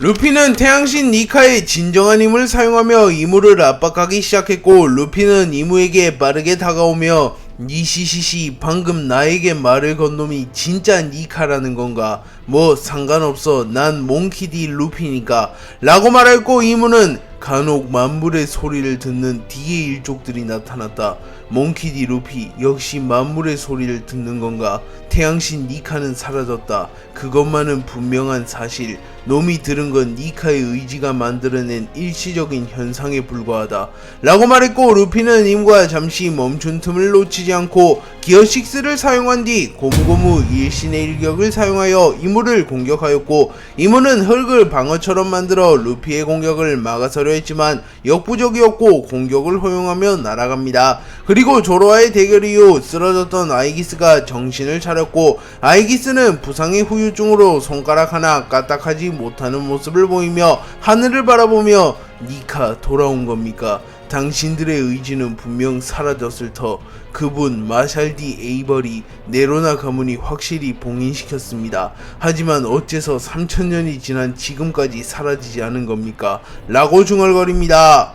루피는 태양신 니카의 진정한 힘을 사용하며 이무를 압박하기 시작했고, 루피는 이무에게 빠르게 다가오며 니시시시, 방금 나에게 말을 건 놈이 진짜 니카라는 건가? 뭐 상관없어, 난 몽키디 루피니까 라고 말했고, 이무는 간혹 만물의 소리를 듣는 D의 일족들이 나타났다. 몽키디 루피, 역시 만물의 소리를 듣는 건가? 태양신 니카는 사라졌다. 그것만은 분명한 사실. 놈이 들은 건 니카의 의지가 만들어낸 일시적인 현상에 불과하다 라고 말했고, 루피는 임과 잠시 멈춘 틈을 놓치지 않고 기어 6를 사용한 뒤 고무고무 일신의 일격을 사용하여 이무를 공격하였고, 이무는 흙을 방어처럼 만들어 루피의 공격을 막아서려 했지만 역부족이었고 공격을 허용하며 날아갑니다. 그리고 조로와의 대결 이후 쓰러졌던 아이기스가 정신을 차렸고, 아이기스는 부상의 후유증으로 손가락 하나 까딱하지 못하는 모습을 보이며 하늘을 바라보며 니카 돌아온 겁니까? 당신들의 의지는 분명 사라졌을 터. 그분 마샬디 에이버리 네로나 가문이 확실히 봉인시켰습니다. 하지만 어째서 3000년이 지난 지금까지 사라지지 않은 겁니까? 라고 중얼거립니다.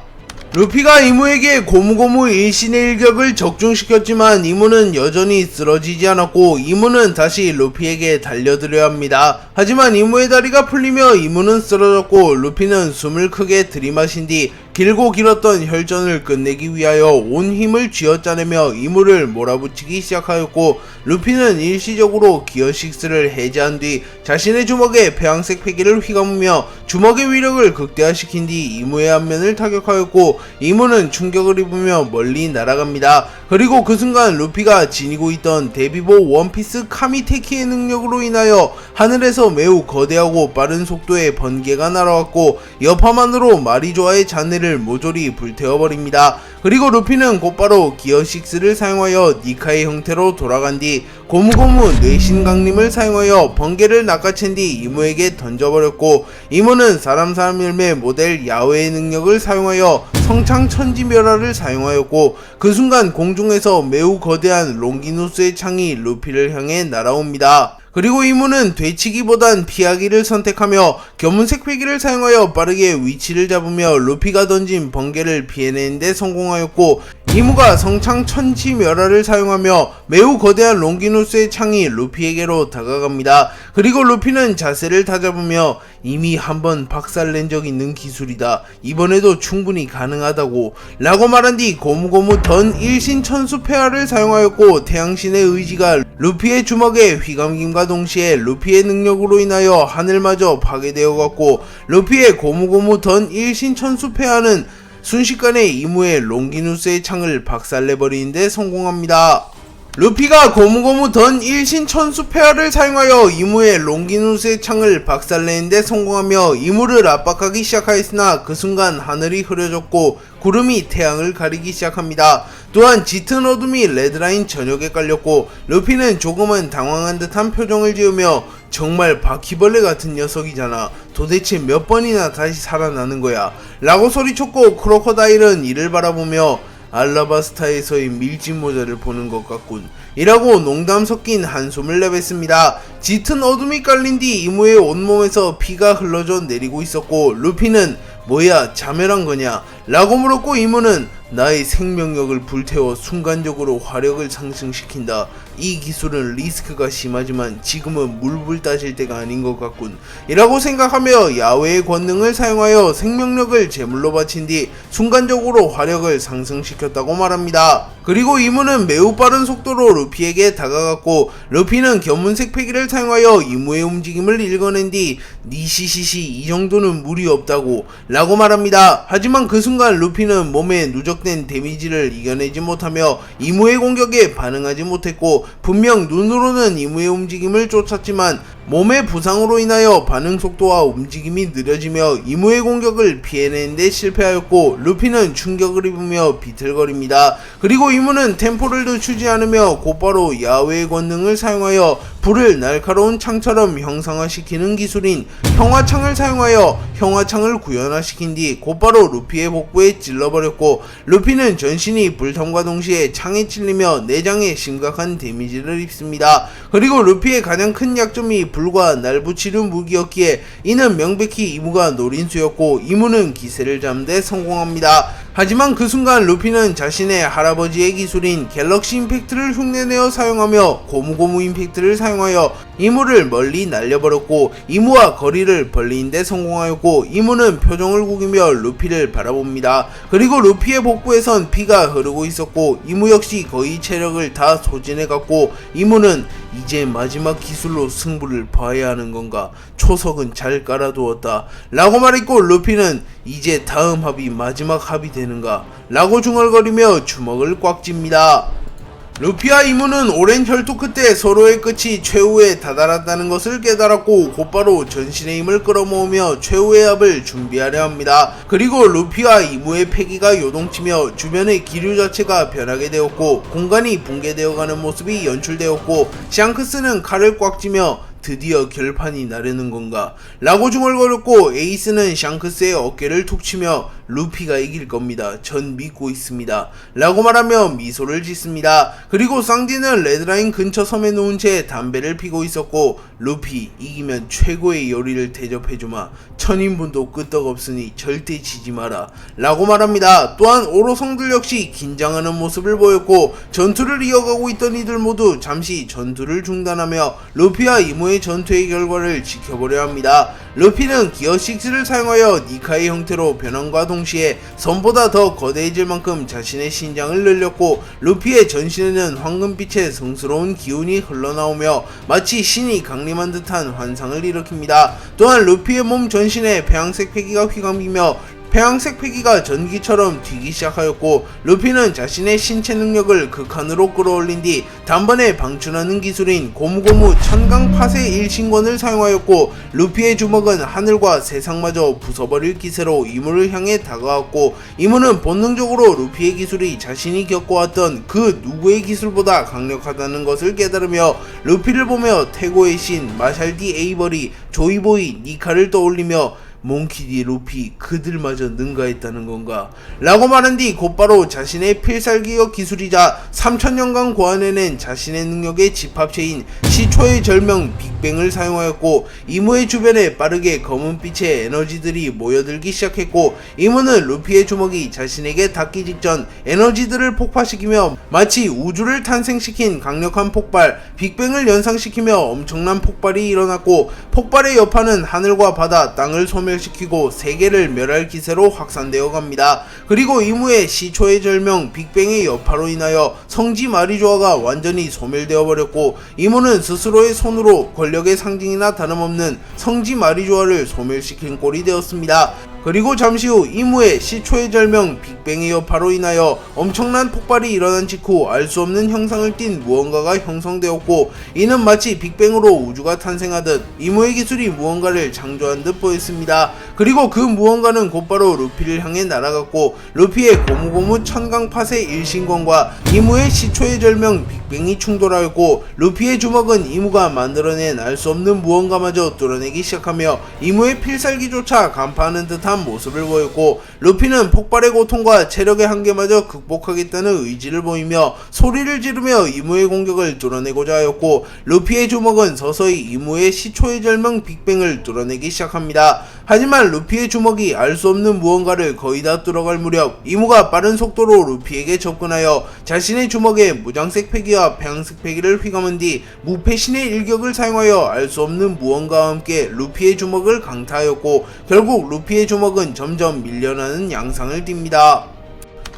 루피가 이무에게 고무고무 일신의 일격을 적중시켰지만 이무는 여전히 쓰러지지 않았고, 이무는 다시 루피에게 달려들어야 합니다. 하지만 이무의 다리가 풀리며 이무는 쓰러졌고, 루피는 숨을 크게 들이마신 뒤 길고 길었던 혈전을 끝내기 위하여 온 힘을 쥐어짜내며 이무를 몰아붙이기 시작하였고, 루피는 일시적으로 기어 6를 해제한 뒤 자신의 주먹에 폐왕색 패기를 휘감으며 주먹의 위력을 극대화시킨 뒤 이무의 안면을 타격하였고, 이무는 충격을 입으며 멀리 날아갑니다. 그리고 그 순간 루피가 지니고 있던 데비보 원피스 카미테키의 능력으로 인하여 하늘에서 매우 거대하고 빠른 속도의 번개가 날아왔고, 여파만으로 마리조아의 잔해를 모조리 불태워버립니다. 그리고 루피는 곧바로 기어 6를 사용하여 니카의 형태로 돌아간 뒤 고무고무 뇌신강림을 사용하여 번개를 낚아챈 뒤 이무에게 던져버렸고, 이무는 사람 열매 모델 야외의 능력을 사용하여 성창천지멸화를 사용하였고, 그 순간 공중에서 매우 거대한 롱기누스의 창이 루피를 향해 날아옵니다. 그리고 이무는 되치기보단 피하기를 선택하며 견문색 패기를 사용하여 빠르게 위치를 잡으며 루피가 던진 번개를 피해내는데 성공하였고, 이무가 성창천지멸화를 사용하며 매우 거대한 롱기누스의 창이 루피에게로 다가갑니다. 그리고 루피는 자세를 다잡으며 이미 한번 박살낸 적 있는 기술이다, 이번에도 충분히 가능하다고 라고 말한 뒤 고무고무 던 일신천수폐하를 사용하였고, 태양신의 의지가 루피의 주먹에 휘감김과 동시에 루피의 능력으로 인하여 하늘마저 파괴되어갔고, 루피의 고무고무 던 일신천수폐하는 순식간에 이무의 롱기누스의 창을 박살내버리는데 성공합니다. 루피가 고무고무 던 일신천수폐하를 사용하여 이무의 롱기누스의 창을 박살내는데 성공하며 이무를 압박하기 시작하였으나 그 순간 하늘이 흐려졌고 구름이 태양을 가리기 시작합니다. 또한 짙은 어둠이 레드라인 전역에 깔렸고, 루피는 조금은 당황한 듯한 표정을 지으며 정말 바퀴벌레 같은 녀석이잖아, 도대체 몇 번이나 다시 살아나는 거야 라고 소리쳤고, 크로커다일은 이를 바라보며 알라바스타에서의 밀짚 모자를 보는 것 같군 이라고 농담 섞인 한숨을 내뱉습니다. 짙은 어둠이 깔린 뒤 이무의 온몸에서 피가 흘러져 내리고 있었고, 루피는 뭐야 자멸한 거냐 라고 물었고, 이무는 나의 생명력을 불태워 순간적으로 화력을 상승시킨다. 이 기술은 리스크가 심하지만 지금은 물불 따질 때가 아닌 것 같군 이라고 생각하며 야외의 권능을 사용하여 생명력을 제물로 바친 뒤 순간적으로 화력을 상승시켰다고 말합니다. 그리고 이무는 매우 빠른 속도로 루피에게 다가갔고, 루피는 견문색 패기를 사용하여 이무의 움직임을 읽어낸 뒤 니시시시, 이 정도는 무리 없다고 라고 말합니다. 하지만 그 순간 루피는 몸에 누적된 데미지를 이겨내지 못하며 이무의 공격에 반응하지 못했고, 분명 눈으로는 이무의 움직임을 쫓았지만 몸의 부상으로 인하여 반응 속도와 움직임이 느려지며 이무의 공격을 피해내는데 실패하였고, 루피는 충격을 입으며 비틀거립니다. 그리고 이무는 템포를 늦추지 않으며 곧바로 야외의 권능을 사용하여 불을 날카로운 창처럼 형상화시키는 기술인 형화창을 사용하여 형화창을 구현화시킨 뒤 곧바로 루피의 복부에 찔러버렸고, 루피는 전신이 불탐과 동시에 창에 찔리며 내장에 심각한 데미지를 입습니다. 그리고 루피의 가장 큰 약점이 불과 날붙이는 무기였기에 이는 명백히 이무가 노린 수였고 이무는 기세를 잡는 데 성공합니다. 하지만 그 순간 루피는 자신의 할아버지의 기술인 갤럭시 임팩트를 흉내내어 사용하며 고무고무 임팩트를 사용하여 이무를 멀리 날려버렸고 이무와 거리를 벌리는 데 성공하였고 이무는 표정을 구기며 루피를 바라봅니다. 그리고 루피의 복부에선 피가 흐르고 있었고 이무 역시 거의 체력을 다 소진해갔고 이무는 이제 마지막 기술로 승부를 봐야 하는 건가? 초석은 잘 깔아두었다 라고 말했고 루피는 이제 다음 합이 마지막 합이 되는가? 라고 중얼거리며 주먹을 꽉 쥡니다. 루피와 이무는 오랜 혈투 끝에 서로의 끝이 최후에 다다랐다는 것을 깨달았고 곧바로 전신의 힘을 끌어모으며 최후의 합을 준비하려 합니다. 그리고 루피와 이무의 패기가 요동치며 주변의 기류 자체가 변하게 되었고 공간이 붕괴되어가는 모습이 연출되었고 샹크스는 칼을 꽉 쥐며 드디어 결판이 나려는 건가? 라고 중얼거렸고 에이스는 샹크스의 어깨를 툭 치며 루피가 이길 겁니다. 전 믿고 있습니다. 라고 말하며 미소를 짓습니다. 그리고 쌍디는 레드라인 근처 섬에 놓은 채 담배를 피고 있었고 루피 이기면 최고의 요리를 대접해주마. 천인분도 끄떡없으니 절대 지지 마라. 라고 말합니다. 또한 오로성들 역시 긴장하는 모습을 보였고 전투를 이어가고 있던 이들 모두 잠시 전투를 중단하며 루피와 이무의 전투의 결과를 지켜보려 합니다. 루피는 기어6를 사용하여 니카의 형태로 변함과 동시에 선보다 더 거대해질 만큼 자신의 신장을 늘렸고 루피의 전신에는 황금빛의 성스러운 기운이 흘러나오며 마치 신이 강림한 듯한 환상을 일으킵니다. 또한 루피의 몸 전신에 폐양색 패기가 휘감기며 폐양색 패기가 전기처럼 튀기 시작하였고 루피는 자신의 신체 능력을 극한으로 끌어올린 뒤 단번에 방출하는 기술인 고무고무 천강파쇄 일신권을 사용하였고 루피의 주먹은 하늘과 세상마저 부숴버릴 기세로 이무를 향해 다가왔고 이무는 본능적으로 루피의 기술이 자신이 겪어왔던 그 누구의 기술보다 강력하다는 것을 깨달으며 루피를 보며 태고의 신 마샬디 에이버리 조이보이 니카를 떠올리며 몽키디 루피 그들마저 능가했다는 건가? 라고 말한 뒤 곧바로 자신의 필살기어 기술이자 3000년간 고안해낸 자신의 능력의 집합체인 시초의 절명 빅뱅을 사용하였고 이무의 주변에 빠르게 검은빛의 에너지들이 모여들기 시작했고 이무는 루피의 주먹이 자신에게 닿기 직전 에너지들을 폭파시키며 마치 우주를 탄생시킨 강력한 폭발 빅뱅을 연상시키며 엄청난 폭발이 일어났고 폭발의 여파는 하늘과 바다, 땅을 소멸시키고 세계를 멸할 기세로 확산되어 갑니다. 그리고 이무의 시초의 절명 빅뱅의 여파로 인하여 성지 마리조아가 완전히 소멸되어 버렸고 이무는 스스로의 손으로 권력의 상징이나 다름없는 성지 마리조아를 소멸시킨 꼴이 되었습니다. 그리고 잠시 후 이무의 시초의 절명 빅뱅의 여파로 인하여 엄청난 폭발이 일어난 직후 알 수 없는 형상을 띤 무언가가 형성되었고 이는 마치 빅뱅으로 우주가 탄생하듯 이무의 기술이 무언가를 창조한 듯 보였습니다. 그리고 그 무언가는 곧바로 루피를 향해 날아갔고 루피의 고무고무 천강파쇄 일신권과 이무의 시초의 절명 빅뱅이 충돌하였고 루피의 주먹은 이무가 만들어낸 알 수 없는 무언가마저 뚫어내기 시작하며 이무의 필살기조차 간파하는 듯한 모습을 보였고 루피는 폭발의 고통과 체력의 한계마저 극복하겠다는 의지를 보이며 소리를 지르며 이무의 공격을 뚫어내고자 하였고 루피의 주먹은 서서히 이무의 시초의 절명 빅뱅을 뚫어내기 시작합니다. 하지만 루피의 주먹이 알 수 없는 무언가를 거의 다 뚫어갈 무렵 이무가 빠른 속도로 루피에게 접근하여 자신의 주먹에 무장색 패기와 폐양색 패기를 휘감은 뒤 무패신의 일격을 사용하여 알 수 없는 무언가와 함께 루피의 주먹을 강타하였고 결국 루피의 주먹은 점점 밀려나는 양상을 띱니다.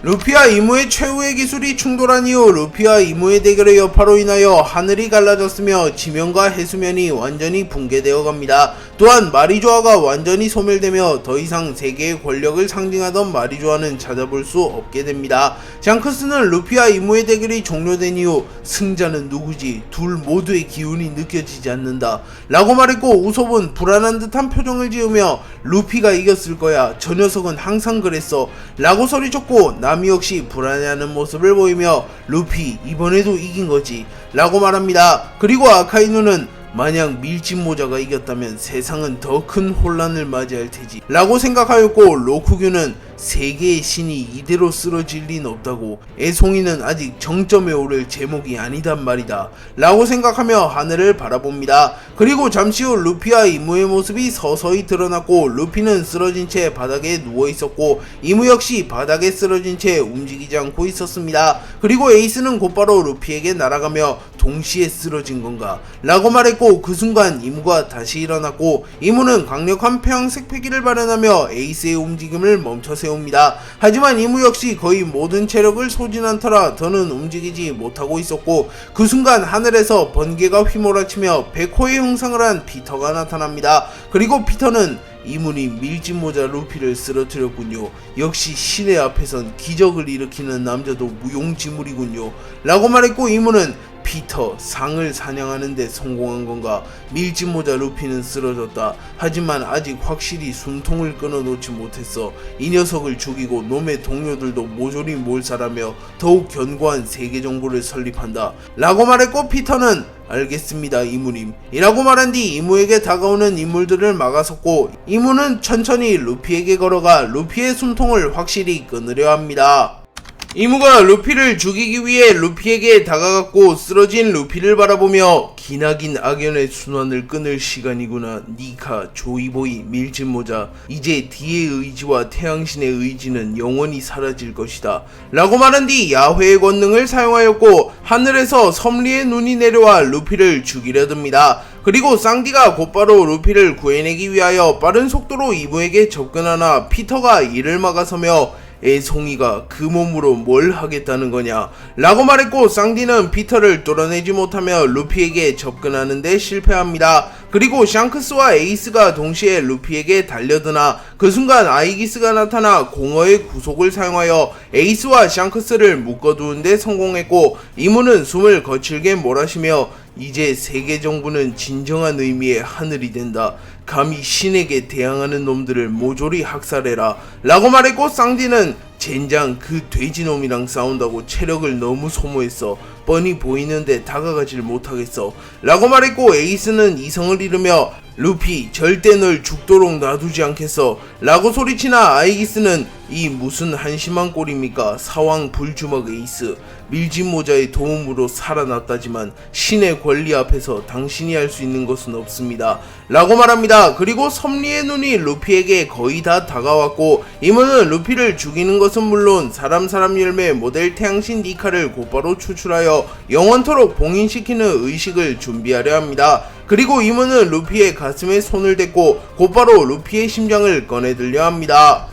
루피와 이무의 최후의 기술이 충돌한 이후 루피와 이무의 대결의 여파로 인하여 하늘이 갈라졌으며 지면과 해수면이 완전히 붕괴되어 갑니다. 또한 마리조아가 완전히 소멸되며 더 이상 세계의 권력을 상징하던 마리조아는 찾아볼 수 없게 됩니다. 샹크스는 루피와 이무의 대결이 종료된 이후 승자는 누구지? 둘 모두의 기운이 느껴지지 않는다 라고 말했고 우섭은 불안한 듯한 표정을 지으며 루피가 이겼을 거야. 저 녀석은 항상 그랬어 라고 소리쳤고 나미 역시 불안해하는 모습을 보이며 루피 이번에도 이긴 거지 라고 말합니다. 그리고 아카이누는 만약 밀짚모자가 이겼다면 세상은 더 큰 혼란을 맞이할 테지 라고 생각하였고 로쿠규는 세계의 신이 이대로 쓰러질 린 없다고. 애송이는 아직 정점에 오를 제목이 아니단 말이다 라고 생각하며 하늘을 바라봅니다. 그리고 잠시 후 루피와 이무의 모습이 서서히 드러났고, 루피는 쓰러진 채 바닥에 누워 있었고 이무 역시 바닥에 쓰러진 채 움직이지 않고 있었습니다. 그리고 에이스는 곧바로 루피에게 날아가며 동시에 쓰러진 건가 라고 말했고, 그 순간 이무가 다시 일어났고 이무는 강력한 폐왕색 패기를 발현하며 에이스의 움직임을 멈춰 세웁니다. 하지만 이무 역시 거의 모든 체력을 소진한 터라 더는 움직이지 못하고 있었고, 그 순간 하늘에서 번개가 휘몰아치며 백호의 형상을 한 피터가 나타납니다. 그리고 피터는 이문이 밀짚모자 루피를 쓰러뜨렸군요. 역시 신의 앞에선 기적을 일으키는 남자도 무용지물이군요 라고 말했고, 이문은 피터, 상을 사냥하는데 성공한 건가? 밀짚모자 루피는 쓰러졌다. 하지만 아직 확실히 숨통을 끊어놓지 못했어. 이 녀석을 죽이고 놈의 동료들도 모조리 몰살하며 더욱 견고한 세계 정보를 설립한다 라고 말했고, 피터는 알겠습니다 이무님 이라고 말한 뒤 이무에게 다가오는 인물들을 막아섰고, 이무는 천천히 루피에게 걸어가 루피의 숨통을 확실히 끊으려 합니다. 이무가 루피를 죽이기 위해 루피에게 다가갔고, 쓰러진 루피를 바라보며 기나긴 악연의 순환을 끊을 시간이구나. 니카, 조이보이, 밀짚모자, 이제 D의 의지와 태양신의 의지는 영원히 사라질 것이다 라고 말한 뒤 야훼의 권능을 사용하였고, 하늘에서 섭리의 눈이 내려와 루피를 죽이려 듭니다. 그리고 쌍디가 곧바로 루피를 구해내기 위하여 빠른 속도로 이무에게 접근하나 피터가 이를 막아서며 애송이가 그 몸으로 뭘 하겠다는 거냐 라고 말했고, 쌍디는 피터를 뚫어내지 못하며 루피에게 접근하는데 실패합니다. 그리고 샹크스와 에이스가 동시에 루피에게 달려드나 그 순간 아이기스가 나타나 공허의 구속을 사용하여 에이스와 샹크스를 묶어두는데 성공했고, 이무는 숨을 거칠게 몰아쉬며 이제 세계 정부는 진정한 의미의 하늘이 된다. 감히 신에게 대항하는 놈들을 모조리 학살해라 라고 말했고, 쌍디는 젠장 그 돼지놈이랑 싸운다고 체력을 너무 소모했어. 뻔히 보이는데 다가가질 못하겠어 라고 말했고, 에이스는 이성을 잃으며 루피 절대 널 죽도록 놔두지 않겠어 라고 소리치나 아이기스는 이 무슨 한심한 꼴입니까? 사왕 불주먹 에이스, 밀짚모자의 도움으로 살아났다지만 신의 권리 앞에서 당신이 할 수 있는 것은 없습니다 라고 말합니다. 그리고 섭리의 눈이 루피에게 거의 다 다가왔고, 이모는 루피를 죽이는 것은 물론 사람 열매 모델 태양신 니카를 곧바로 추출하여 영원토록 봉인시키는 의식을 준비하려 합니다. 그리고 이모는 루피의 가슴에 손을 댔고 곧바로 루피의 심장을 꺼내들려 합니다.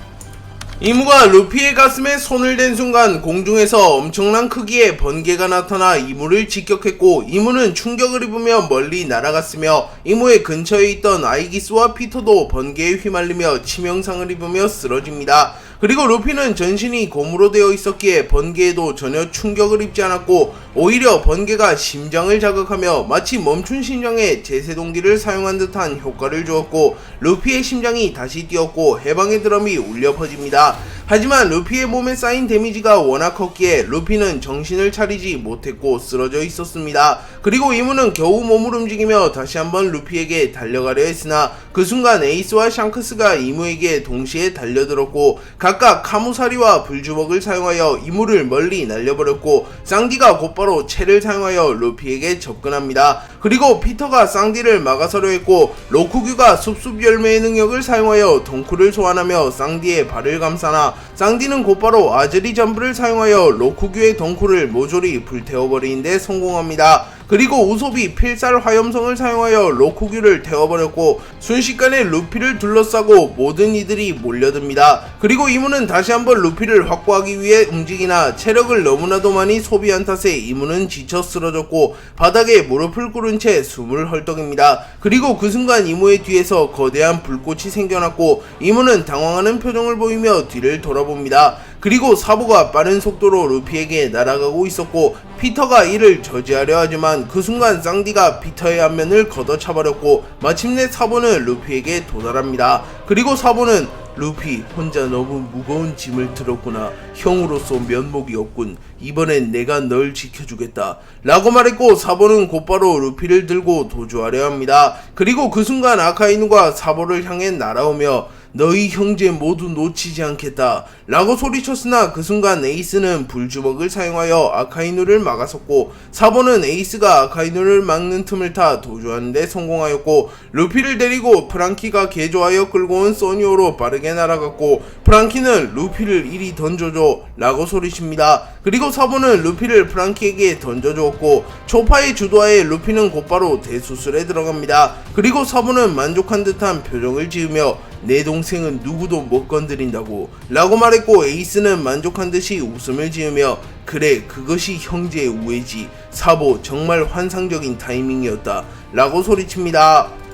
이무가 루피의 가슴에 손을 댄 순간 공중에서 엄청난 크기의 번개가 나타나 이무를 직격했고, 이무는 충격을 입으며 멀리 날아갔으며 이무의 근처에 있던 아이기스와 피터도 번개에 휘말리며 치명상을 입으며 쓰러집니다. 그리고 루피는 전신이 곰으로 되어 있었기에 번개에도 전혀 충격을 입지 않았고, 오히려 번개가 심장을 자극하며 마치 멈춘 심장에 제세동기를 사용한 듯한 효과를 주었고, 루피의 심장이 다시 뛰었고 해방의 드럼이 울려 퍼집니다. 하지만 루피의 몸에 쌓인 데미지가 워낙 컸기에 루피는 정신을 차리지 못했고 쓰러져 있었습니다. 그리고 이무는 겨우 몸을 움직이며 다시 한번 루피에게 달려가려 했으나 그 순간 에이스와 샹크스가 이무에게 동시에 달려들었고, 각각 카무사리와 불주먹을 사용하여 이무를 멀리 날려버렸고, 쌍디가 곧바로 채를 사용하여 루피에게 접근합니다. 그리고 피터가 쌍디를 막아서려 했고, 로쿠규가 숲숲 열매의 능력을 사용하여 덩쿨을 소환하며 쌍디의 발을 감싸나 쌍디는 곧바로 아즈리 잠브를 사용하여 로쿠규의 덩쿨을 모조리 불태워버리는데 성공합니다. 그리고 우솝이 필살 화염성을 사용하여 로쿠규를 태워버렸고, 순식간에 루피를 둘러싸고 모든 이들이 몰려듭니다. 그리고 이무는 다시 한번 루피를 확보하기 위해 움직이나 체력을 너무나도 많이 소비한 탓에 이무는 지쳐 쓰러졌고 바닥에 무릎을 꿇은 채 숨을 헐떡입니다. 그리고 그 순간 이무의 뒤에서 거대한 불꽃이 생겨났고, 이무는 당황하는 표정을 보이며 뒤를 돌아봅니다. 그리고 사보가 빠른 속도로 루피에게 날아가고 있었고, 피터가 이를 저지하려 하지만 그 순간 쌍디가 피터의 앞면을 걷어차버렸고, 마침내 사보는 루피에게 도달합니다. 그리고 사보는 루피 혼자 너무 무거운 짐을 들었구나. 형으로서 면목이 없군. 이번엔 내가 널 지켜주겠다 라고 말했고, 사보는 곧바로 루피를 들고 도주하려 합니다. 그리고 그 순간 아카이누가 사보를 향해 날아오며 너희 형제 모두 놓치지 않겠다 라고 소리쳤으나 그 순간 에이스는 불주먹을 사용하여 아카이누를 막아섰고 사보는 에이스가 아카이누를 막는 틈을 타 도주하는 데 성공하였고 루피를 데리고 프랑키가 개조하여 끌고 온 소니오로 빠르게 날아갔고 프랑키는 루피를 이리 던져줘 라고 소리칩니다. 그리고 사보는 루피를 프랑키에게 던져주었고 초파의 주도하에 루피는 곧바로 대수술에 들어갑니다. 그리고 사보는 만족한 듯한 표정을 지으며 내 동생은 누구도 못 건드린다고 라고 말했고 에이스는 만족한 듯이 웃음을 지으며 그래 그것이 형제의 우애지 사보 정말 환상적인 타이밍이었다 라고 소리칩니다.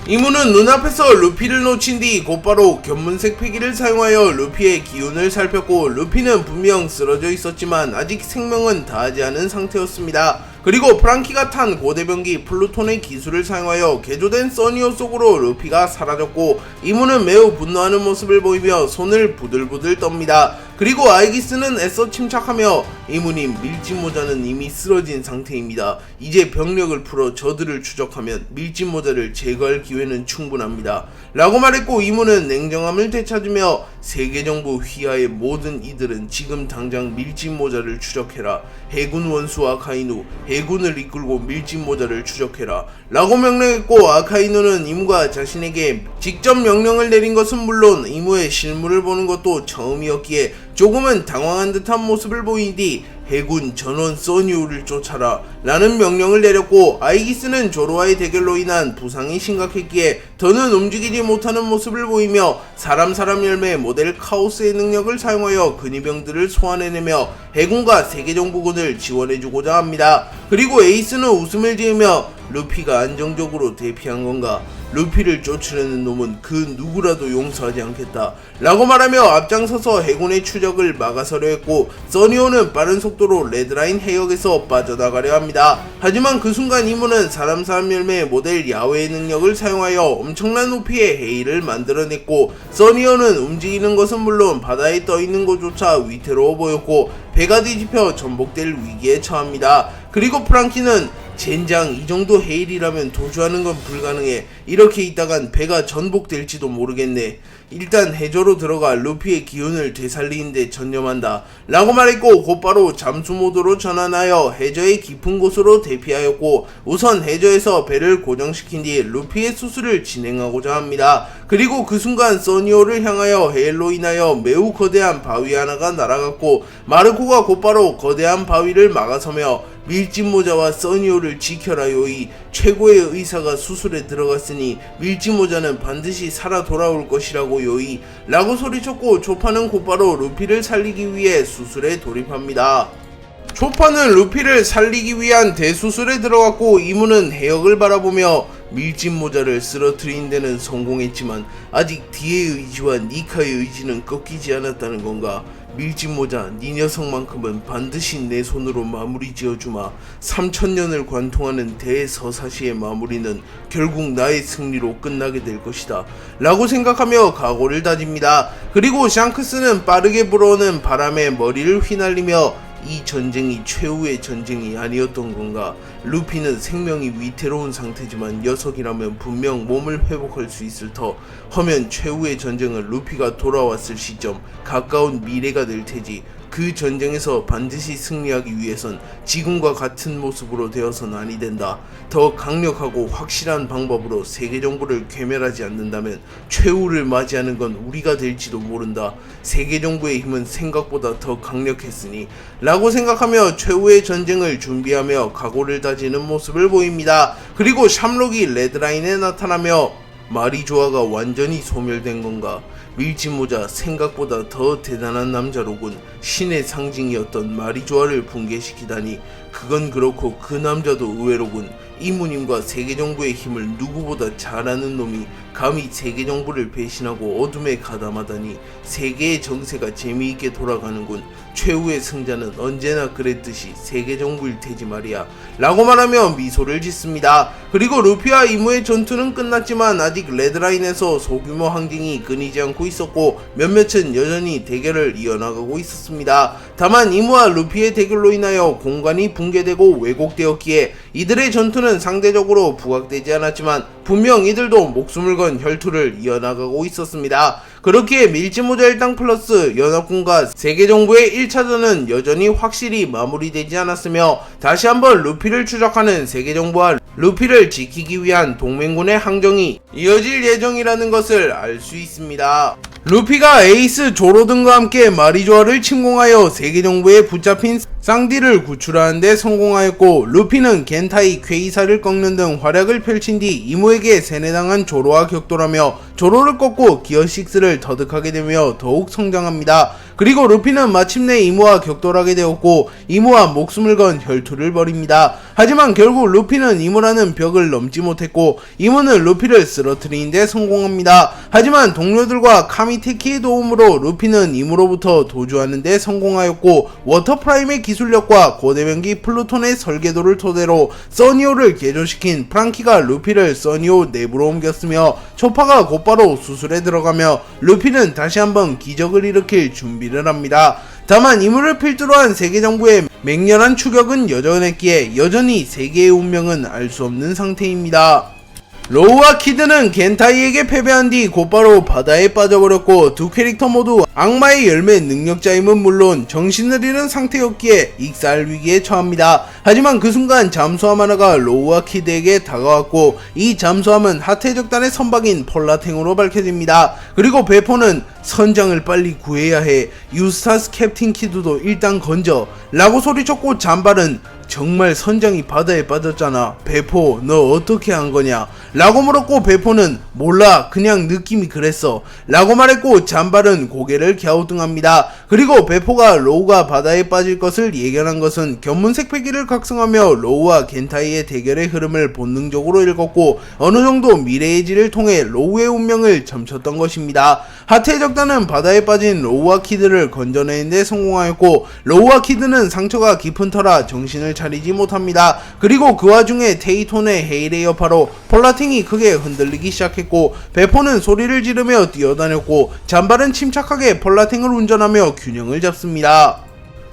이무는 눈앞에서 루피를 놓친 뒤 곧바로 견문색 패기를 사용하여 루피의 기운을 살폈고 루피는 분명 쓰러져 있었지만 아직 생명은 다하지 않은 상태였습니다. 그리고 프랑키가 탄 고대병기 플루톤의 기술을 사용하여 개조된 써니오 속으로 루피가 사라졌고 이무는 매우 분노하는 모습을 보이며 손을 부들부들 떱니다. 그리고 아이기스는 애써 침착하며 이무님 밀짚모자는 이미 쓰러진 상태입니다. 이제 병력을 풀어 저들을 추적하면 밀짚모자를 제거할 기회는 충분합니다. 라고 말했고 이무는 냉정함을 되찾으며 세계정부 휘하의 모든 이들은 지금 당장 밀짚모자를 추적해라. 해군 원수 아카이누 해군을 이끌고 밀짚모자를 추적해라 라고 명령했고 아카이누는 이무가 자신에게 직접 명령을 내린 것은 물론 이무의 실물을 보는 것도 처음이었기에 조금은 당황한 듯한 모습을 보인 뒤 해군 전원 써니오를 쫓아라 라는 명령을 내렸고 아이기스는 조로와의 대결로 인한 부상이 심각했기에 더는 움직이지 못하는 모습을 보이며 사람 열매 모델 카오스의 능력을 사용하여 근위병들을 소환해내며 해군과 세계정부군을 지원해주고자 합니다. 그리고 에이스는 웃음을 지으며 루피가 안정적으로 대피한 건가? 루피를 쫓으려는 놈은 그 누구라도 용서하지 않겠다 라고 말하며 앞장서서 해군의 추적을 막아서려 했고 써니오는 빠른 속도로 레드라인 해역에서 빠져나가려 합니다. 하지만 그 순간 이무는 사람 열매의 모델 야외의 능력을 사용하여 엄청난 높이의 해일을 만들어냈고 써니오는 움직이는 것은 물론 바다에 떠있는 것조차 위태로워 보였고 배가 뒤집혀 전복될 위기에 처합니다. 그리고 프랑키는 젠장 이 정도 해일이라면 도주하는 건 불가능해. 이렇게 있다간 배가 전복될지도 모르겠네. 일단 해저로 들어가 루피의 기운을 되살리는데 전념한다 라고 말했고 곧바로 잠수 모드로 전환하여 해저의 깊은 곳으로 대피하였고 우선 해저에서 배를 고정시킨 뒤 루피의 수술을 진행하고자 합니다. 그리고 그 순간 써니오를 향하여 해일로 인하여 매우 거대한 바위 하나가 날아갔고 마르코가 곧바로 거대한 바위를 막아서며 밀짚모자와 써니오를 지켜라 요이 최고의 의사가 수술에 들어갔으니 밀짚모자는 반드시 살아 돌아올 것이라고 요이 라고 소리쳤고 초파는 곧바로 루피를 살리기 위해 수술에 돌입합니다. 초파는 루피를 살리기 위한 대수술에 들어갔고 이무는 해역을 바라보며 밀짚모자를 쓰러뜨린 데는 성공했지만 아직 디의 의지와 니카의 의지는 꺾이지 않았다는 건가? 밀짚모자 네 녀석만큼은 반드시 내 손으로 마무리 지어주마. 3000년을 관통하는 대서사시의 마무리는 결국 나의 승리로 끝나게 될 것이다 라고 생각하며 각오를 다집니다. 그리고 샹크스는 빠르게 불어오는 바람에 머리를 휘날리며 이 전쟁이 최후의 전쟁이 아니었던 건가? 루피는 생명이 위태로운 상태지만 녀석이라면 분명 몸을 회복할 수 있을 터. 허면 최후의 전쟁은 루피가 돌아왔을 시점 가까운 미래가 될 테지. 그 전쟁에서 반드시 승리하기 위해선 지금과 같은 모습으로 되어선 아니 된다. 더 강력하고 확실한 방법으로 세계정부를 괴멸하지 않는다면 최후를 맞이하는 건 우리가 될지도 모른다. 세계정부의 힘은 생각보다 더 강력했으니 라고 생각하며 최후의 전쟁을 준비하며 각오를 다지는 모습을 보입니다. 그리고 샴록이 레드라인에 나타나며 마리조아가 완전히 소멸된 건가? 밀짚모자 생각보다 더 대단한 남자로군. 신의 상징이었던 마리조아를 붕괴시키다니 그건 그렇고 그 남자도 의외로군. 이무님과 세계정부의 힘을 누구보다 잘 아는 놈이 감히 세계정부를 배신하고 어둠에 가담하다니 세계의 정세가 재미있게 돌아가는군. 최후의 승자는 언제나 그랬듯이 세계정부일 테지 말이야 라고 말하며 미소를 짓습니다. 그리고 루피와 이무의 전투는 끝났지만 아직 레드라인에서 소규모 항쟁이 끊이지 않고 있었고 몇몇은 여전히 대결을 이어나가고 있었습니다. 다만 이무와 루피의 대결로 인하여 공간이 붕괴되고 왜곡되었기에 이들의 전투는 상대적으로 부각되지 않았지만 분명 이들도 목숨을 목숨건 혈투를 이어나가고 있었습니다. 그렇기에 밀짚모자 일당 플러스 연합군과 세계정부의 1차전은 여전히 확실히 마무리되지 않았으며 다시 한번 루피를 추적하는 세계정부와 루피를 지키기 위한 동맹군의 항정이 이어질 예정이라는 것을 알 수 있습니다. 루피가 에이스 조로 등과 함께 마리조아를 침공하여 세계정부에 붙잡힌 쌍디를 구출하는 데 성공하였고, 루피는 겐타이 퀘이사를 꺾는 등 활약을 펼친 뒤 이무에게 세뇌당한 조로와 격돌하며 조로를 꺾고 기어6를 터득하게 되며 더욱 성장합니다. 그리고 루피는 마침내 이무와 격돌하게 되었고 이무와 목숨을 건 혈투를 벌입니다. 하지만 결국 루피는 이무라는 벽을 넘지 못했고 이무는 루피를 쓰러뜨리는 데 성공합니다. 하지만 동료들과 카미테키의 도움으로 루피는 이무로부터 도주하는 데 성공하였고, 워터프라임의 기술력과 고대명기 플루톤의 설계도를 토대로 써니오를 개조시킨 프랑키가 루피를 써니오 내부로 옮겼으며 초파가 곧바로 수술에 들어가며 루피는 다시 한번 기적을 일으킬 준비를 합니다. 다만 이무를 필두로 한 세계정부의 맹렬한 추격은 여전했기에 여전히 세계의 운명은 알 수 없는 상태입니다. 로우와 키드는 겐타이에게 패배한 뒤 곧바로 바다에 빠져버렸고, 두 캐릭터 모두 악마의 열매 능력자임은 물론 정신을 잃은 상태였기에 익살 위기에 처합니다. 하지만 그 순간 잠수함 하나가 로우와 키드에게 다가왔고 이 잠수함은 하태적단의 선박인 폴라탱으로 밝혀집니다. 그리고 베포는 선장을 빨리 구해야 해, 유스타스 캡틴 키드도 일단 건져 라고 소리쳤고, 잠발은 정말 선장이 바다에 빠졌잖아, 베포 너 어떻게 한 거냐 라고 물었고, 베포는 몰라 그냥 느낌이 그랬어 라고 말했고, 잠발은 고개를 갸우뚱합니다. 그리고 베포가 로우가 바다에 빠질 것을 예견한 것은 견문색 패기를 각성하며 로우와 겐타이의 대결의 흐름을 본능적으로 읽었고 어느 정도 미래의 질을 통해 로우의 운명을 점쳤던 것입니다. 하태적단은 바다에 빠진 로우와 키드를 건져내는 데 성공하였고, 로우와 키드는 상처가 깊은 터라 정신을 차리지 못합니다. 그리고 그 와중에 테이톤의 헤일의 여파로 폴라팅이 크게 흔들리기 시작했고, 베포는 소리를 지르며 뛰어다녔고 잠발은 침착하게 폴라팅을 운전하며 균형을 잡습니다.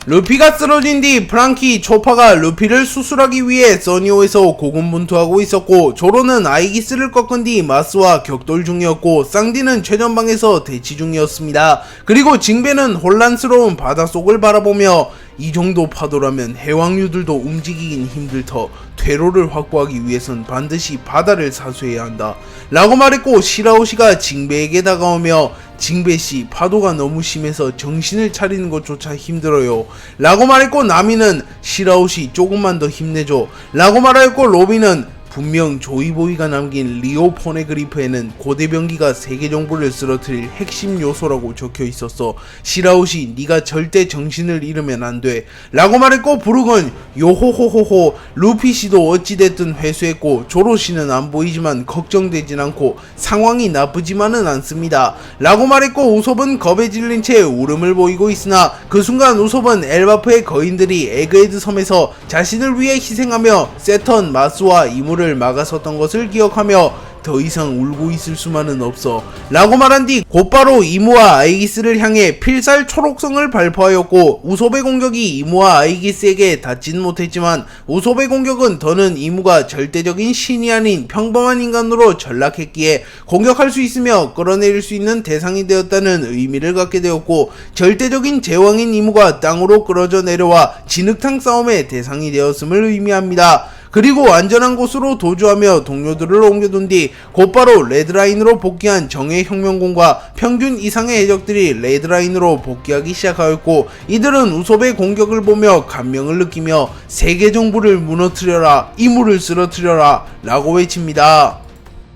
루피가 쓰러진 뒤 프랑키, 초파가 루피를 수술하기 위해 써니오에서 고군분투하고 있었고, 조로는 아이기스를 꺾은 뒤 마스와 격돌 중이었고, 쌍디는 최전방에서 대치 중이었습니다. 그리고 징베는 혼란스러운 바닷속을 바라보며 이 정도 파도라면 해왕류들도 움직이긴 힘들 터 퇴로를 확보하기 위해선 반드시 바다를 사수해야 한다 라고 말했고, 시라오시가 징베에게 다가오며 징베씨 파도가 너무 심해서 정신을 차리는 것조차 힘들어요 라고 말했고, 나미는 시라오시 조금만 더 힘내줘 라고 말하였고, 로비는 분명 조이보이가 남긴 리오 포네그리프에는 고대병기가 세계정부를 쓰러뜨릴 핵심 요소라고 적혀 있었어. 시라우시 네가 절대 정신을 잃으면 안돼 라고 말했고, 부르건 요호호호호 루피씨도 어찌됐든 회수했고 조로씨는 안 보이지만 걱정되진 않고 상황이 나쁘지만은 않습니다 라고 말했고, 우솝은 겁에 질린 채 울음을 보이고 있으나 그 순간 우솝은 엘바프의 거인들이 에그헤드 섬에서 자신을 위해 희생하며 세턴, 마스와 이무를 막아섰던 것을 기억하며 더 이상 울고 있을 수만은 없어 라고 말한 뒤 곧바로 이무와 아이기스를 향해 필살 초록성을 발포하였고, 우솝의 공격이 이무와 아이기스에게 닿진 못했지만 우솝의 공격은 더는 이무가 절대적인 신이 아닌 평범한 인간으로 전락했기에 공격할 수 있으며 끌어내릴 수 있는 대상이 되었다는 의미를 갖게 되었고, 절대적인 제왕인 이무가 땅으로 끌어져 내려와 진흙탕 싸움의 대상이 되었음을 의미합니다. 그리고 안전한 곳으로 도주하며 동료들을 옮겨둔 뒤 곧바로 레드라인으로 복귀한 정예 혁명군과 평균 이상의 해적들이 레드라인으로 복귀하기 시작하였고, 이들은 우솝의 공격을 보며 감명을 느끼며 세계정부를 무너뜨려라, 이무를 쓰러뜨려라 라고 외칩니다.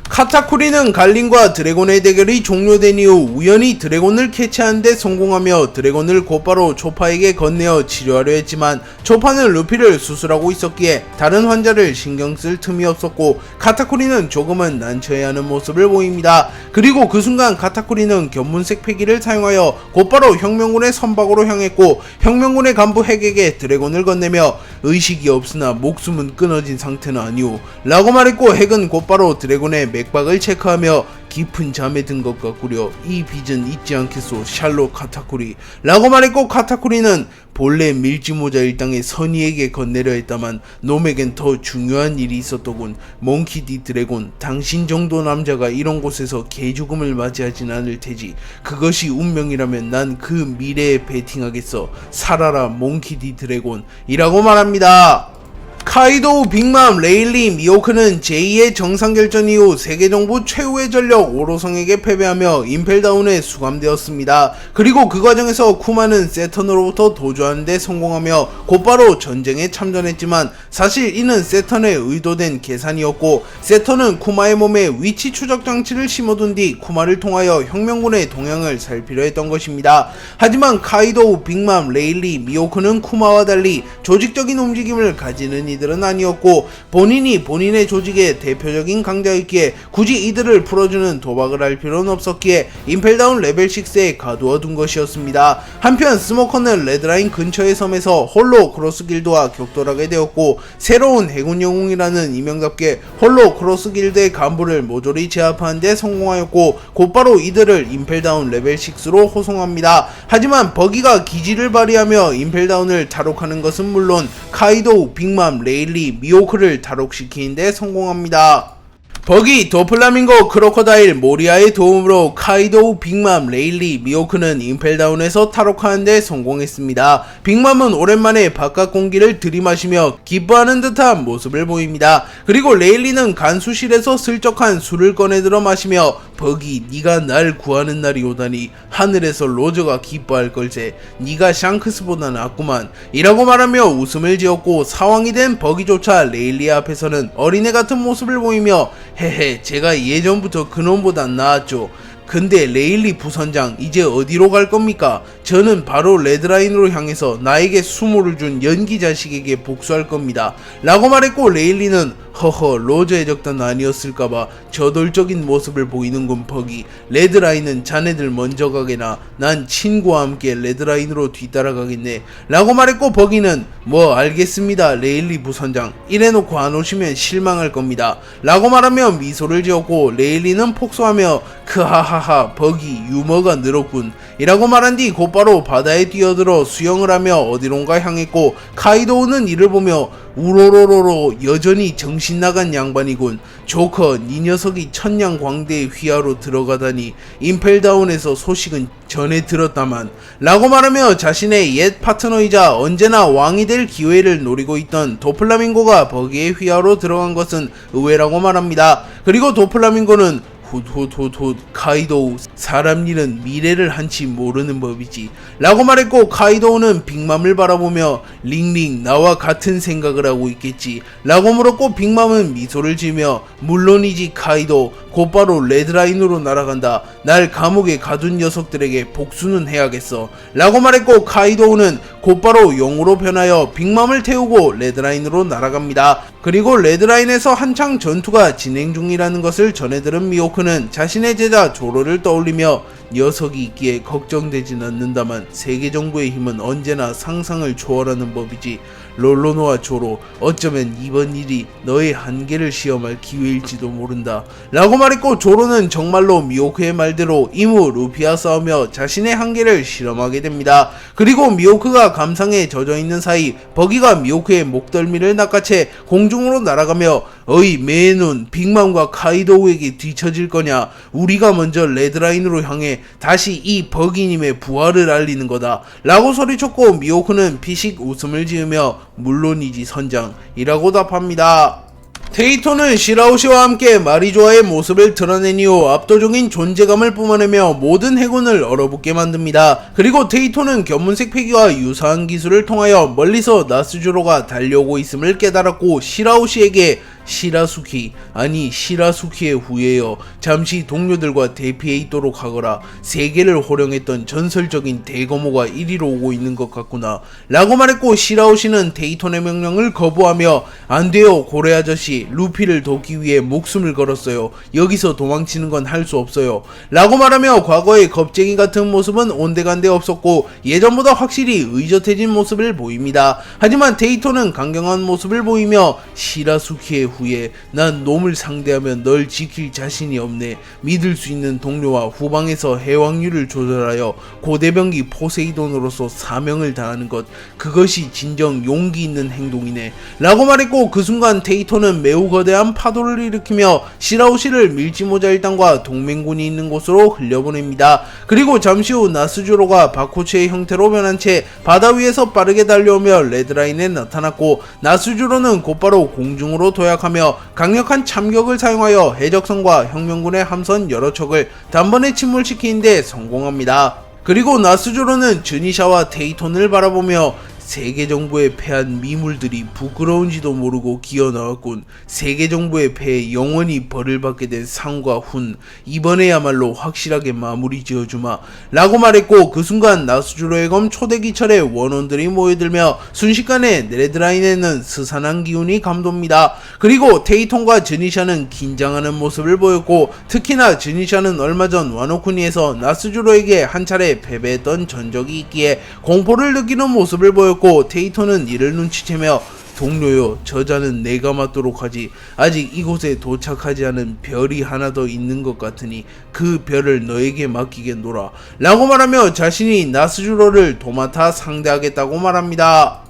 카타쿠리는 갈린과 드래곤의 대결이 종료된 이후 우연히 드래곤을 캐치하는 데 성공하며 드래곤을 곧바로 초파에게 건네어 치료하려 했지만 초파는 루피를 수술하고 있었기에 다른 환자를 신경 쓸 틈이 없었고, 카타쿠리는 조금은 난처해하는 모습을 보입니다. 그리고 그 순간 카타쿠리는 견문색 패기를 사용하여 곧바로 혁명군의 선박으로 향했고, 혁명군의 간부 핵에게 드래곤을 건네며 의식이 없으나 목숨은 끊어진 상태는 아니오 라고 말했고, 핵은 곧바로 드래곤의 맥박을 체크하며 깊은 잠에 든 것 같구려. 이 빚은 잊지 않겠소, 샬롯 카타쿠리. 라고 말했고, 카타쿠리는 본래 밀지모자 일당의 선의에게 건네려 했다만 놈에겐 더 중요한 일이 있었더군. 몽키 디 드래곤, 당신 정도 남자가 이런 곳에서 개죽음을 맞이하진 않을 테지. 그것이 운명이라면 난 그 미래에 베팅하겠어. 살아라 몽키 디 드래곤 이라고 말합니다. 카이도우, 빅맘, 레일리, 미호크는 제2의 정상결전 이후 세계정부 최후의 전력 오로성에게 패배하며 임펠다운에 수감되었습니다. 그리고 그 과정에서 쿠마는 세턴으로부터 도주하는 데 성공하며 곧바로 전쟁에 참전했지만 사실 이는 세턴의 의도된 계산이었고, 세턴은 쿠마의 몸에 위치 추적 장치를 심어둔 뒤 쿠마를 통하여 혁명군의 동향을 살피려 했던 것입니다. 하지만 카이도우, 빅맘, 레일리, 미호크는 쿠마와 달리 조직적인 움직임을 가지는 이들은 아니었고, 본인이 본인의 조직의 대표적인 강자였기에 굳이 이들을 풀어주는 도박을 할 필요는 없었기에 임펠다운 레벨 6에 가두어 둔 것이었습니다. 한편 스모커는 레드라인 근처의 섬에서 홀로 크로스 길드와 격돌하게 되었고, 새로운 해군 영웅이라는 이명답게 홀로 크로스 길드의 간부를 모조리 제압하는 데 성공하였고, 곧바로 이들을 임펠다운 레벨 6로 호송합니다. 하지만 버기가 기지를 발휘하며 임펠다운을 탈옥하는 것은 물론 카이도우, 빅맘, 레일리, 미호크를 탈옥시키는데 성공합니다. 버기, 도플라밍고, 크로커다일, 모리아의 도움으로 카이도우, 빅맘, 레일리, 미호크는 임펠다운에서 탈옥하는데 성공했습니다. 빅맘은 오랜만에 바깥 공기를 들이마시며 기뻐하는 듯한 모습을 보입니다. 그리고 레일리는 간수실에서 슬쩍한 술을 꺼내들어 마시며 버기, 네가 날 구하는 날이 오다니 하늘에서 로저가 기뻐할 걸세. 네가 샹크스보다 낫구만 이라고 말하며 웃음을 지었고, 사왕이 된 버기조차 레일리 앞에서는 어린애 같은 모습을 보이며 헤헤, 제가 예전부터 그놈보다 나았죠. 근데 레일리 부선장, 이제 어디로 갈 겁니까? 저는 바로 레드라인으로 향해서 나에게 수모를 준 연기 자식에게 복수할 겁니다 라고 말했고, 레일리는 허허, 로저의 적단 아니었을까봐 저돌적인 모습을 보이는군 버기. 레드라인은 자네들 먼저 가게나 난 친구와 함께 레드라인으로 뒤따라가겠네 라고 말했고, 버기는 뭐 알겠습니다 레일리 부선장, 이래놓고 안 오시면 실망할 겁니다 라고 말하며 미소를 지었고, 레일리는 폭소하며 크하하하, 버기 유머가 늘었군 이라고 말한 뒤 곧바로 바다에 뛰어들어 수영을 하며 어디론가 향했고, 카이도우는 이를 보며 우로로로로 여전히 정신 나간 양반이군. 조커, 니 녀석이 천냥광대의 휘하로 들어가다니 임펠다운에서 소식은 전에 들었다만 라고 말하며 자신의 옛 파트너이자 언제나 왕이 될 기회를 노리고 있던 도플라밍고가 버기의 휘하로 들어간 것은 의외라고 말합니다. 그리고 도플라밍고는 훗훗훗훗, 카이도우, 사람 일은 미래를 한치 모르는 법이지 라고 말했고, 카이도우는 빅맘을 바라보며 링링, 나와 같은 생각을 하고 있겠지 라고 물었고, 빅맘은 미소를 지으며 물론이지 카이도, 곧바로 레드라인으로 날아간다. 날 감옥에 가둔 녀석들에게 복수는 해야겠어 라고 말했고, 카이도우는 곧바로 용으로 변하여 빅맘을 태우고 레드라인으로 날아갑니다. 그리고 레드라인에서 한창 전투가 진행 중이라는 것을 전해들은 미호크는 자신의 제자 조로를 떠올리며 녀석이 있기에 걱정되진 않는다만 세계정부의 힘은 언제나 상상을 초월하는 법이지. 롤로노와 조로, 어쩌면 이번 일이 너의 한계를 시험할 기회일지도 모른다 라고 말했고, 조로는 정말로 미호크의 말대로 이무 루피와 싸우며 자신의 한계를 실험하게 됩니다. 그리고 미호크가 감상에 젖어있는 사이 버기가 미호크의 목덜미를 낚아채 공중으로 날아가며 어이 매눈, 빅맘과 카이도우에게 뒤처질 거냐? 우리가 먼저 레드라인으로 향해 다시 이 버기님의 부활을 알리는 거다 라고 소리쳤고, 미호크는 피식 웃음을 지으며 물론이지 선장 이라고 답합니다. 테이토는 시라우시와 함께 마리조아의 모습을 드러낸 이후 압도적인 존재감을 뿜어내며 모든 해군을 얼어붙게 만듭니다. 그리고 테이토는 견문색 패기와 유사한 기술을 통하여 멀리서 나스주로가 달려오고 있음을 깨달았고, 시라우시에게 시라수키, 아니 시라수키의 후예여, 잠시 동료들과 대피해 있도록 하거라. 세계를 호령했던 전설적인 대거모가 이리로 오고 있는 것 같구나 라고 말했고, 시라우시는 테이톤의 명령을 거부하며 안돼요 고래 아저씨, 루피를 돕기 위해 목숨을 걸었어요. 여기서 도망치는 건 할 수 없어요 라고 말하며 과거의 겁쟁이 같은 모습은 온데간데 없었고 예전보다 확실히 의젓해진 모습을 보입니다. 하지만 테이토는 강경한 모습을 보이며 시라수키의 후에 난 놈을 상대하면 널 지킬 자신이 없네. 믿을 수 있는 동료와 후방에서 해왕률을 조절하여 고대병기 포세이돈으로서 사명을 다하는 것, 그것이 진정 용기 있는 행동이네 라고 말했고, 그 순간 데이톤은 매우 거대한 파도를 일으키며 시라우시를 밀지모자 일당과 동맹군이 있는 곳으로 흘려보냅니다. 그리고 잠시 후 나스주로가 바코츠의 형태로 변한 채 바다 위에서 빠르게 달려오며 레드라인에 나타났고, 나스주로는 곧바로 공중으로 도약하며 강력한 참격을 사용하여 해적선과 혁명군의 함선 여러 척을 단번에 침몰시키는데 성공합니다. 그리고 나스조로는 즈니샤와 데이톤을 바라보며 세계 정부에 패한 미물들이 부끄러운지도 모르고 기어 나왔군. 세계 정부의 패에 영원히 벌을 받게 된 상과 훈, 이번에야말로 확실하게 마무리 지어주마 라고 말했고, 그 순간 나스주로의 검 초대기철에 원원들이 모여들며 순식간에 레드라인에는 스산한 기운이 감돕니다. 그리고 데이톤과 즈니샤는 긴장하는 모습을 보였고, 특히나 즈니샤는 얼마 전 와노쿠니에서 나스주로에게 한 차례 패배했던 전적이 있기에 공포를 느끼는 모습을 보였고, 데이톤은 이를 눈치채며 동료요, 저자는 내가 맡도록 하지. 아직 이곳에 도착하지 않은 별이 하나 더 있는 것 같으니 그 별을 너에게 맡기겠노라 라고 말하며 자신이 나스주로를 도맡아 상대하겠다고 말합니다.